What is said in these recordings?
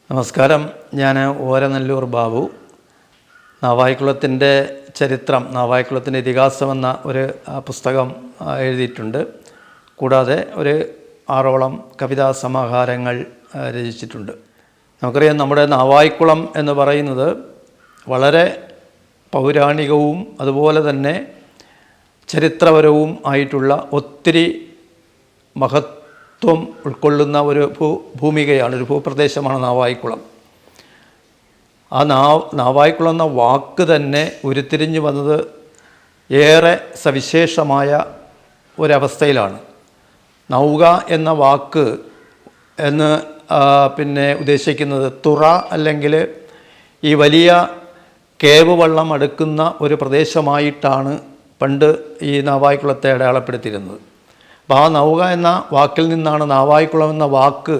നമസ്കാരം. ഞാൻ ഓരനല്ലൂർ ബാബു. നാവായിക്കുളത്തിൻ്റെ ചരിത്രം, നാവായിക്കുളത്തിൻ്റെ ഇതിഹാസം എന്ന ഒരു പുസ്തകം എഴുതിയിട്ടുണ്ട്. കൂടാതെ ഒരു 6ഓളം കവിതാ സമാഹാരങ്ങൾ രചിച്ചിട്ടുണ്ട്. നമുക്കറിയാം, നമ്മുടെ നാവായിക്കുളം എന്ന് പറയുന്നത് വളരെ പൗരാണികവും അതുപോലെ തന്നെ ചരിത്രപരവും ആയിട്ടുള്ള ഒത്തിരി മഹത്വം ഉൾക്കൊള്ളുന്ന ഒരു ഭൂമികയാണ്, ഒരു ഭൂപ്രദേശമാണ് നാവായിക്കുളം. ആ നാവായിക്കുളം എന്ന വാക്ക് തന്നെ ഉരുത്തിരിഞ്ഞു വന്നത് ഏറെ സവിശേഷമായ ഒരവസ്ഥയിലാണ്. നൗക എന്ന വാക്ക് എന്ന് ഉദ്ദേശിക്കുന്നത് തുറ അല്ലെങ്കിൽ ഈ വലിയ കേവ് വെള്ളം അടുക്കുന്ന ഒരു പ്രദേശമായിട്ടാണ് പണ്ട് ഈ നാവായിക്കുളത്തെ അടയാളപ്പെടുത്തിയിരുന്നത്. അപ്പോൾ ആ നൗക എന്ന വാക്കിൽ നിന്നാണ് നാവായിക്കുളം എന്ന വാക്ക്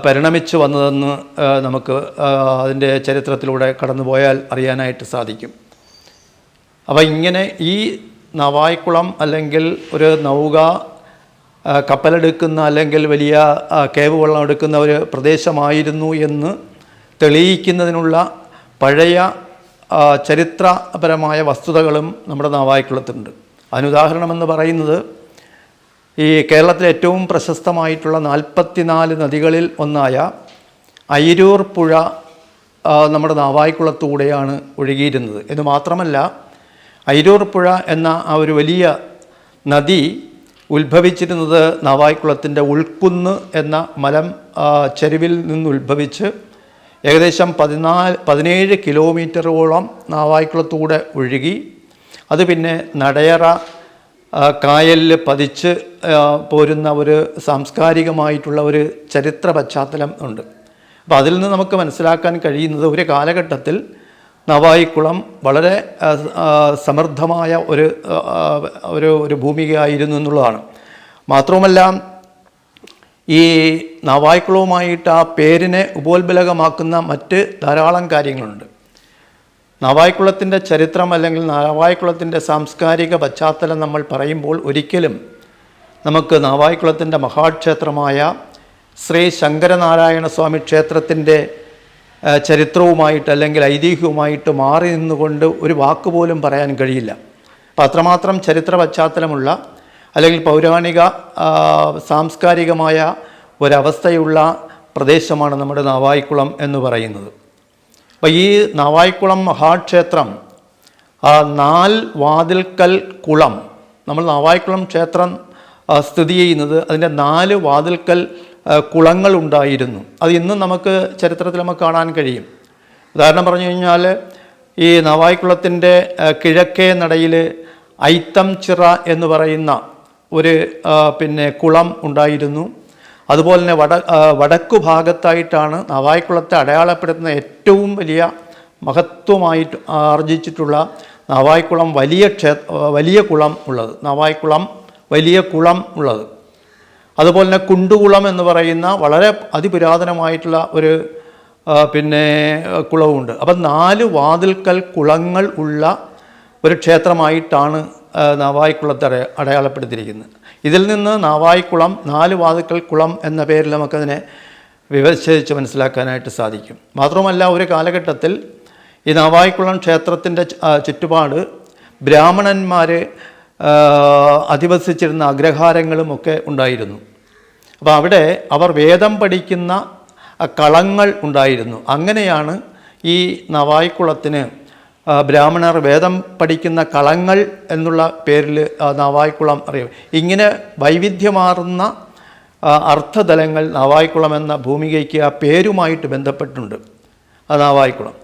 പരിണമിച്ചു വന്നതെന്ന് നമുക്ക് അതിൻ്റെ ചരിത്രത്തിലൂടെ കടന്നുപോയാൽ അറിയാനായിട്ട് സാധിക്കും. അപ്പോൾ ഇങ്ങനെ ഈ നാവായിക്കുളം അല്ലെങ്കിൽ ഒരു നൗക കപ്പലെടുക്കുന്ന അല്ലെങ്കിൽ വലിയ കേവ് വെള്ളം എടുക്കുന്ന ഒരു പ്രദേശമായിരുന്നു എന്ന് തെളിയിക്കുന്നതിനുള്ള പഴയ ചരിത്രപരമായ വസ്തുതകളും നമ്മുടെ നാവായിക്കുളത്തുണ്ട്. അതിനുദാഹരണമെന്ന് പറയുന്നത്, ഈ കേരളത്തിലെ ഏറ്റവും പ്രശസ്തമായിട്ടുള്ള 44 നദികളിൽ ഒന്നായ അയിരൂർ പുഴ നമ്മുടെ നാവായിക്കുളത്തൂടെയാണ് ഒഴുകിയിരുന്നത്. എന്ന് മാത്രമല്ല, അയിരൂർ പുഴ എന്ന ആ ഒരു വലിയ നദി ഉത്ഭവിച്ചിരുന്നത് നാവായിക്കുളത്തിൻ്റെ ഉൾക്കുന്ന് എന്ന മലം ചരിവിൽ നിന്നുത്ഭവിച്ച് ഏകദേശം 17 കിലോമീറ്ററോളം നാവായിക്കുളത്തൂടെ ഒഴുകി അത് പിന്നെ നടയറ കായലിൽ പതിച്ച് പോരുന്ന ഒരു സാംസ്കാരികമായിട്ടുള്ള ഒരു ചരിത്ര പശ്ചാത്തലം ഉണ്ട്. അപ്പോൾ അതിൽ നിന്ന് നമുക്ക് മനസ്സിലാക്കാൻ കഴിയുന്നത്, ഒരു കാലഘട്ടത്തിൽ നാവായിക്കുളം വളരെ സമൃദ്ധമായ ഒരു ഭൂമികയായിരുന്നു എന്നുള്ളതാണ്. മാത്രവുമല്ല, ഈ നാവായിക്കുളവുമായിട്ട് ആ പേരിനെ ഉപോത്ബലകമാക്കുന്ന മറ്റ് ധാരാളം കാര്യങ്ങളുണ്ട്. നാവായിക്കുളത്തിൻ്റെ ചരിത്രം അല്ലെങ്കിൽ നാവായിക്കുളത്തിൻ്റെ സാംസ്കാരിക പശ്ചാത്തലം നമ്മൾ പറയുമ്പോൾ ഒരിക്കലും നമുക്ക് നാവായിക്കുളത്തിൻ്റെ മഹാക്ഷേത്രമായ ശ്രീ ശങ്കരനാരായണ സ്വാമി ക്ഷേത്രത്തിൻ്റെ ചരിത്രവുമായിട്ട് അല്ലെങ്കിൽ ഐതിഹ്യവുമായിട്ട് മാറി നിന്നുകൊണ്ട് ഒരു വാക്കുപോലും പറയാൻ കഴിയില്ല. അപ്പം അത്രമാത്രം ചരിത്ര പശ്ചാത്തലമുള്ള അല്ലെങ്കിൽ പൗരാണിക സാംസ്കാരികമായ ഒരവസ്ഥയുള്ള പ്രദേശമാണ് നമ്മുടെ നാവായിക്കുളം എന്ന് പറയുന്നത്. അപ്പോൾ ഈ നാവായിക്കുളം മഹാക്ഷേത്രം 4 വാതിൽക്കൽ കുളം, നമ്മൾ നാവായിക്കുളം ക്ഷേത്രം സ്ഥിതി ചെയ്യുന്നത് അതിൻ്റെ 4 വാതിൽക്കൽ കുളങ്ങൾ ഉണ്ടായിരുന്നു. അത് ഇന്നും നമുക്ക് ചരിത്രത്തിൽ നമുക്ക് കാണാൻ കഴിയും. ഉദാഹരണം പറഞ്ഞു കഴിഞ്ഞാൽ, ഈ നാവായിക്കുളത്തിൻ്റെ കിഴക്കേ നടയിൽ ഐത്തം ചിറ എന്ന് പറയുന്ന ഒരു കുളം ഉണ്ടായിരുന്നു. അതുപോലെ തന്നെ വടക്കു ഭാഗത്തായിട്ടാണ് നാവായിക്കുളത്തെ അടയാളപ്പെടുത്തുന്ന ഏറ്റവും വലിയ മഹത്വമായിട്ട് ആർജിച്ചിട്ടുള്ള നാവായിക്കുളം വലിയ കുളം ഉള്ളത്, നാവായിക്കുളം വലിയ കുളം ഉള്ളത്. അതുപോലെ തന്നെ കുണ്ടുകുളം എന്ന് പറയുന്ന വളരെ അതിപുരാതനമായിട്ടുള്ള ഒരു കുളവുമുണ്ട്. അപ്പം 4 വാതിൽക്കൽ കുളങ്ങൾ ഉള്ള ഒരു ക്ഷേത്രമായിട്ടാണ് നാവായിക്കുളത്തെ അടയാളപ്പെടുത്തിയിരിക്കുന്നത്. ഇതിൽ നിന്ന് നാവായിക്കുളം 4 വാതിൽക്കൽ കുളം എന്ന പേരിൽ നമുക്കതിനെ വിവരിച്ച് മനസ്സിലാക്കാനായിട്ട് സാധിക്കും. മാത്രമല്ല, ഒരു കാലഘട്ടത്തിൽ ഈ നാവായിക്കുളം ക്ഷേത്രത്തിൻ്റെ ചുറ്റുപാട് ബ്രാഹ്മണന്മാർ അധിവസിച്ചിരുന്ന അഗ്രഹാരങ്ങളുമൊക്കെ ഉണ്ടായിരുന്നു. അപ്പോൾ അവിടെ അവർ വേദം പഠിക്കുന്ന കളങ്ങൾ ഉണ്ടായിരുന്നു. അങ്ങനെയാണ് ഈ നാവായിക്കുളത്തിന് ബ്രാഹ്മണർ വേദം പഠിക്കുന്ന കളങ്ങൾ എന്നുള്ള പേരിൽ നാവായിക്കുളം അറിയാം. ഇങ്ങനെ വൈവിധ്യമാർന്ന അർത്ഥതലങ്ങൾ നാവായിക്കുളം എന്ന ഭൂമികയ്ക്ക് ആ പേരുമായിട്ട് ബന്ധപ്പെട്ടുണ്ട്. നാവായിക്കുളം